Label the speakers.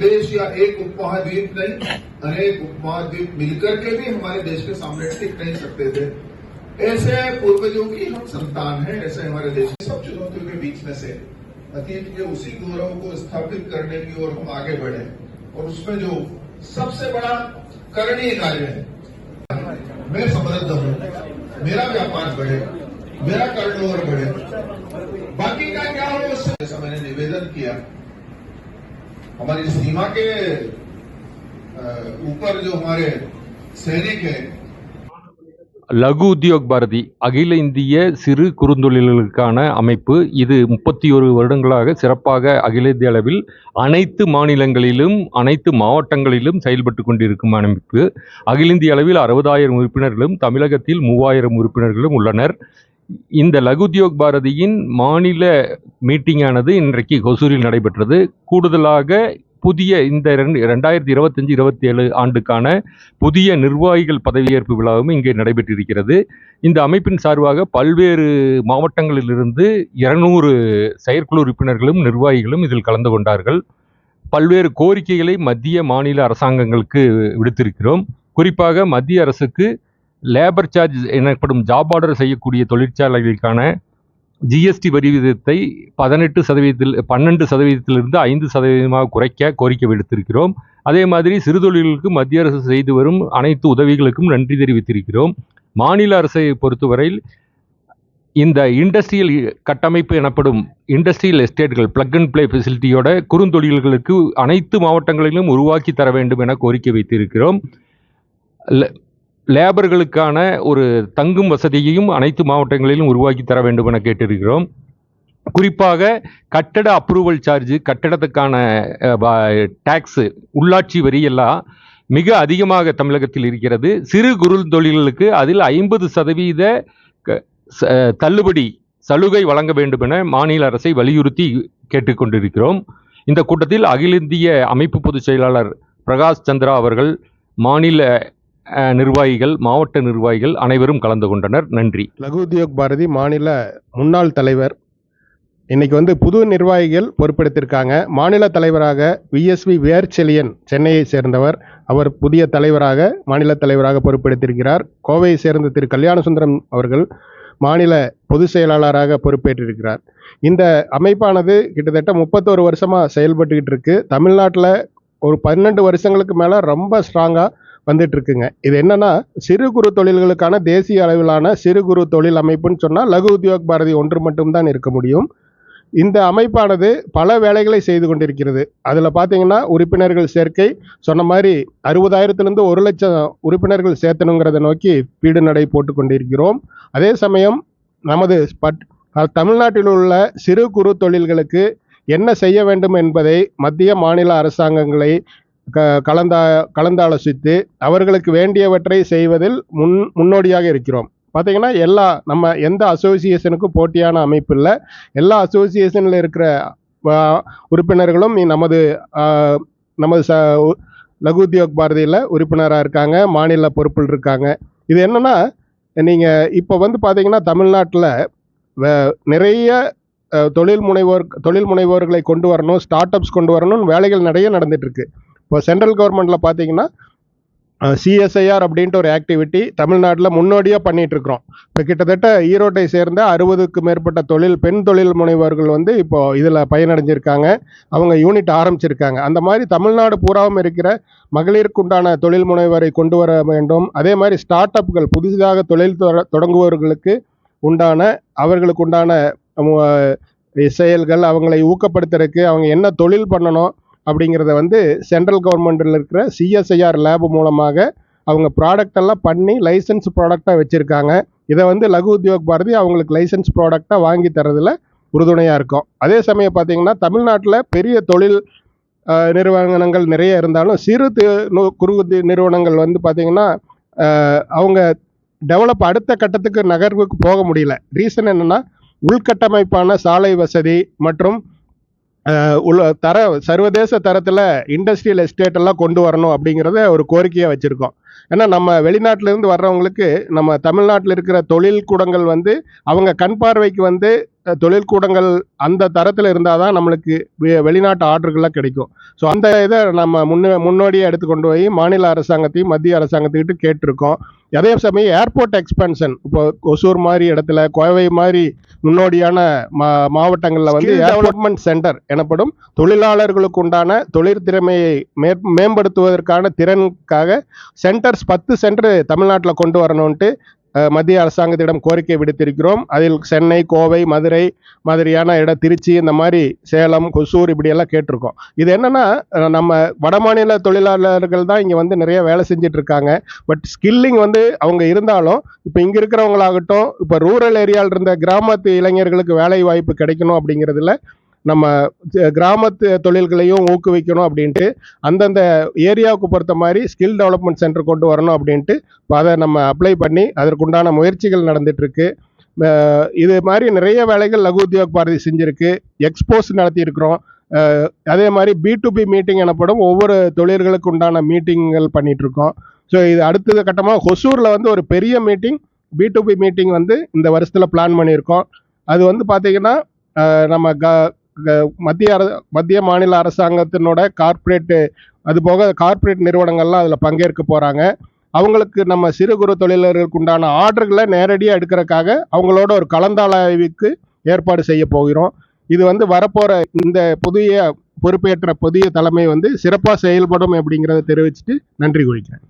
Speaker 1: देश या एक उपमहाद्वीप नहीं, अनेक उपमहाद्वीप मिलकर के भी हमारे देश के सामने टिक नहीं सकते थे। ऐसे पूर्वजों की हम संतान हैं, ऐसे हमारे देश की सब चुनौतियों के बीच में से अतीत के उसी गौरव को स्थापित करने की ओर हम आगे बढ़े, और उसमें जो सबसे बड़ा करणीय कार्य है, मैं समृद्ध हूं, मेरा व्यापार बढ़े, मेरा टर्नओवर बढ़े, बाकी का क्या हो उससे। जैसा मैंने निवेदन किया, हमारी सीमा के ऊपर जो हमारे सैनिक हैं,
Speaker 2: லகு உத்யோக் பாரதி அகில இந்திய சிறு குறுந்தொழில்களுக்கான அமைப்பு. இது 31 வருடங்களாக சிறப்பாக அகில இந்திய அளவில் அனைத்து மாநிலங்களிலும் அனைத்து மாவட்டங்களிலும் செயல்பட்டு கொண்டிருக்கும் அமைப்பு. அகில இந்திய அளவில் 60,000 உறுப்பினர்களும் தமிழகத்தில் 3,000 உறுப்பினர்களும் உள்ளனர். இந்த லகு உத்யோக் பாரதியின் மாநில மீட்டிங்கானது இன்றைக்கு ஹொசூரில் நடைபெற்றது. கூடுதலாக புதிய இந்த 2025-27 ஆண்டுக்கான புதிய நிர்வாகிகள் பதவியேற்பு விழாவும் இங்கே நடைபெற்றிருக்கிறது. இந்த அமைப்பின் சார்பாக பல்வேறு மாவட்டங்களிலிருந்து 200 செயற்குழு உறுப்பினர்களும் நிர்வாகிகளும் இதில் கலந்து கொண்டார்கள். பல்வேறு கோரிக்கைகளை மத்திய மாநில அரசாங்கங்களுக்கு விடுத்திருக்கிறோம். குறிப்பாக மத்திய அரசுக்கு லேபர் சார்ஜ் எனப்படும் ஜாப் ஆர்டர் செய்யக்கூடிய தொழிற்சாலைகளுக்கான ஜிஎஸ்டி வரி விகிதத்தை 12%இலிருந்து 5% குறைக்க கோரிக்கை விடுத்திருக்கிறோம். அதே மாதிரி சிறுதொழில்களுக்கு மத்திய அரசு செய்து வரும் அனைத்து உதவிகளுக்கும் நன்றி தெரிவித்திருக்கிறோம். மாநில அரசை பொறுத்தவரையில் இந்த இண்டஸ்ட்ரியல் கட்டமைப்பு எனப்படும் இண்டஸ்ட்ரியல் எஸ்டேட்கள் பிளக் அண்ட் பிளே ஃபெசிலிட்டியோட குறுந்தொழில்களுக்கு அனைத்து மாவட்டங்களிலும் உருவாக்கி தர வேண்டும் என கோரிக்கை வைத்திருக்கிறோம். லேபர்களுக்கான ஒரு தங்கும் வசதியையும் அனைத்து மாவட்டங்களிலும் உருவாக்கி தர வேண்டும் என கேட்டிருக்கிறோம். குறிப்பாக கட்டட அப்ரூவல் சார்ஜ், கட்டடத்துக்கான டாக்ஸு, உள்ளாட்சி வரி எல்லாம் மிக அதிகமாக தமிழகத்தில் இருக்கிறது. சிறு குறு தொழில்களுக்கு அதில் 50% தள்ளுபடி சலுகை வழங்க வேண்டும் என மாநில அரசை வலியுறுத்தி கேட்டுக்கொண்டிருக்கிறோம். இந்த கூட்டத்தில் அகில இந்திய அமைப்பு பொதுச் செயலாளர் பிரகாஷ் சந்திரா அவர்கள், மாநில நிர்வாகிகள், மாவட்ட நிர்வாகிகள் அனைவரும் கலந்து கொண்டனர். நன்றி.
Speaker 3: லகு உத்யோக் பாரதி மாநில முன்னாள் தலைவர் இன்னைக்கு புது நிர்வாகிகள் பொறுப்பெடுத்திருக்காங்க. மாநில தலைவராக விஎஸ்வி வேர்ச்செலியன் சென்னையை சேர்ந்தவர், அவர் புதிய தலைவராக மாநில தலைவராக பொறுப்பெடுத்திருக்கிறார். கோவையை சேர்ந்த திரு கல்யாணசுந்தரம் அவர்கள் மாநில பொதுச் செயலாளராக பொறுப்பேற்றிருக்கிறார். இந்த அமைப்பானது கிட்டத்தட்ட 31 வருஷமாக செயல்பட்டுக்கிட்டு இருக்கு. தமிழ்நாட்டில் ஒரு 12 வருஷங்களுக்கு மேலே ரொம்ப ஸ்ட்ராங்காக வந்துட்டு இருக்குங்க. இது என்னன்னா, சிறு குறு தொழில்களுக்கான தேசிய அளவிலான சிறு குறு தொழில் அமைப்புன்னு சொன்னால் லகு உத்யோக் பாரதி ஒன்று மட்டும்தான் இருக்க முடியும். இந்த அமைப்பானது பல வேலைகளை செய்து கொண்டிருக்கிறது. அதில் பார்த்தீங்கன்னா, உறுப்பினர்கள் சேர்க்கை சொன்ன மாதிரி 60,000 1 லட்சம் உறுப்பினர்கள் சேர்த்தணுங்கிறத நோக்கி பீடு நடை போட்டு கொண்டிருக்கிறோம். அதே சமயம் நமது தமிழ்நாட்டில் உள்ள சிறு குறு தொழில்களுக்கு என்ன செய்ய வேண்டும் என்பதை மத்திய மாநில அரசாங்கங்களை கலந்தாலோசித்து அவர்களுக்கு வேண்டியவற்றை செய்வதில் முன்னோடியாக இருக்கிறோம். பார்த்தீங்கன்னா, நம்ம எந்த அசோசியேஷனுக்கும் போட்டியான அமைப்பு இல்லை. எல்லா அசோசியேஷனில் இருக்கிற உறுப்பினர்களும் நமது லகு உத்யோக் பாரதியில் உறுப்பினராக இருக்காங்க, மாநில பொறுப்பில் இருக்காங்க. இது என்னன்னா, நீங்கள் இப்போ பார்த்தீங்கன்னா தமிழ்நாட்டில் நிறைய தொழில் முனைவோர்களை கொண்டு வரணும், ஸ்டார்ட் அப்ஸ் கொண்டு வரணும்னு வேலைகள் நிறைய நடந்துட்டு இருக்கு. இப்போ சென்ட்ரல் கவர்மெண்ட்டில் பார்த்தீங்கன்னா சிஎஸ்ஐஆர் அப்படின்ட்டு ஒரு ஆக்டிவிட்டி தமிழ்நாட்டில் முன்னோடியாக பண்ணிட்டு இருக்கிறோம். இப்போ கிட்டத்தட்ட ஈரோட்டை சேர்ந்த 60க்கும் மேற்பட்ட பெண் தொழில் முனைவோர்கள் இப்போ இதில் பயனடைஞ்சிருக்காங்க. அவங்க யூனிட் ஆரம்பிச்சிருக்காங்க. அந்த மாதிரி தமிழ்நாடு பூராவும் இருக்கிற மகளிருக்குண்டான தொழில் முனைவரை கொண்டு வர வேண்டும். அதே மாதிரி ஸ்டார்ட் அப்கள் புதிதாக தொழில் தொடங்குபவர்களுக்கு அவர்களுக்கு உண்டான செயல்கள், அவங்களை ஊக்கப்படுத்துறதுக்கு அவங்க என்ன தொழில் பண்ணணும் அப்படிங்கிறத சென்ட்ரல் கவர்மெண்ட்டில் இருக்கிற சிஎஸ்ஐஆர் லேப் மூலமாக அவங்க ப்ராடக்ட் எல்லாம் பண்ணி லைசன்ஸ் ப்ராடக்டாக வச்சுருக்காங்க. இதை லகு உத்யோக் பாரதி அவங்களுக்கு லைசன்ஸ் ப்ராடக்டாக வாங்கி தரதில் உறுதுணையாக இருக்கும். அதே சமயம் பார்த்திங்கன்னா, தமிழ்நாட்டில் பெரிய தொழில் நிறுவனங்கள் நிறைய இருந்தாலும் சிறு குறு நிறுவனங்கள் பார்த்திங்கன்னா அவங்க அடுத்த கட்டத்துக்கு நகர்வுக்கு போக முடியல. ரீசன் என்னென்னா, உள்கட்டமைப்பான சாலை வசதி மற்றும் சர்வதேச தரத்தில் இண்டஸ்ட்ரியல் எஸ்டேட் எல்லாம் கொண்டு வரணும் அப்படிங்கிறத ஒரு கோரிக்கையாக வச்சுருக்கோம். ஏன்னா நம்ம வெளிநாட்டிலேருந்து வர்றவங்களுக்கு நம்ம தமிழ்நாட்டில் இருக்கிற தொழில் கூடங்கள் அவங்க கண் பார்வைக்கு தொழிற்கூடங்கள் அந்த தரத்தில் இருந்தால் தான் நம்மளுக்கு வெளிநாட்டு ஆர்டர்கள்லாம் கிடைக்கும். ஸோ அந்த இதை நம்ம முன்னோடியாக எடுத்து கொண்டு போய் மாநில அரசாங்கத்தையும் மத்திய அரசாங்கத்துக்கிட்ட கேட்டிருக்கோம். அதே சமயம் ஏர்போர்ட் எக்ஸ்பென்ஷன் இப்போ ஒசூர் மாதிரி இடத்துல, கோவை மாதிரி முன்னோடியான மாவட்டங்களில் வந்து டெவலப்மெண்ட் சென்டர் எனப்படும் தொழிலாளர்களுக்கு உண்டான தொழிற்திறமையை மேம்படுத்துவதற்கான திறனுக்காக சென்டர்ஸ் 10 சென்டர் தமிழ்நாட்டில் கொண்டு வரணும்ட்டு மத்திய அரசாங்கத்திடம் கோரிக்கை விடுத்திருக்கிறோம். அதில் சென்னை, கோவை, மதுரை மாதிரியான இடம், திருச்சி, இந்த மாதிரி சேலம், கொசூர் இப்படியெல்லாம் கேட்டிருக்கோம். இது என்னன்னா, நம்ம வடமாநில தொழிலாளர்கள் தான் இங்கே வந்து நிறைய வேலை செஞ்சுட்டு இருக்காங்க. பட் ஸ்கில்லிங் வந்து அவங்க இருந்தாலும் இப்போ இங்கே இருக்கிறவங்களாகட்டும், இப்போ ரூரல் ஏரியாவில் இருந்த கிராமத்து இளைஞர்களுக்கு வேலை வாய்ப்பு கிடைக்கணும் அப்படிங்கிறதுல நம்ம கிராமத்து தொழில்களையும் ஊக்குவிக்கணும் அப்படின்ட்டு அந்தந்த ஏரியாவுக்கு பொறுத்த மாதிரி ஸ்கில் டெவலப்மெண்ட் சென்டர் கொண்டு வரணும் அப்படின்ட்டு இப்போ அதை நம்ம அப்ளை பண்ணி அதற்குண்டான முயற்சிகள் நடந்துட்டுருக்கு. இது மாதிரி நிறைய வேலைகள் லகு உத்யோக் பாரதி செஞ்சுருக்கு. எக்ஸ்போஸ் நடத்தியிருக்கிறோம். அதே மாதிரி B2B மீட்டிங் எனப்படும் ஒவ்வொரு தொழில்களுக்கு உண்டான மீட்டிங்கள் பண்ணிகிட்ருக்கோம். ஸோ இது அடுத்த கட்டமாக ஹொசூரில் வந்து ஒரு பெரிய மீட்டிங், B2B மீட்டிங் வந்து இந்த வருஷத்தில் பிளான் பண்ணியிருக்கோம். அது வந்து பார்த்திங்கன்னா நம்ம மத்திய மாநில அரசாங்கத்தினோட கார்ப்பரேட், அது போக கார்ப்பரேட் நிறுவனங்கள்லாம் அதில் பங்கேற்க போகிறாங்க. அவங்களுக்கு நம்ம சிறு குறு தொழிலாளர்களுக்கு உண்டான ஆர்டர்களை நேரடியாக எடுக்கிறதுக்காக அவங்களோட ஒரு கலந்தாய்வுக்கு ஏற்பாடு செய்ய போகிறோம். இது வந்து வரப்போகிற இந்த பொறுப்பேற்ற புதிய தலைமை வந்து சிறப்பாக செயல்படும் அப்படிங்கிறத தெரிவிச்சுட்டு நன்றி குறிக்கிறேன்.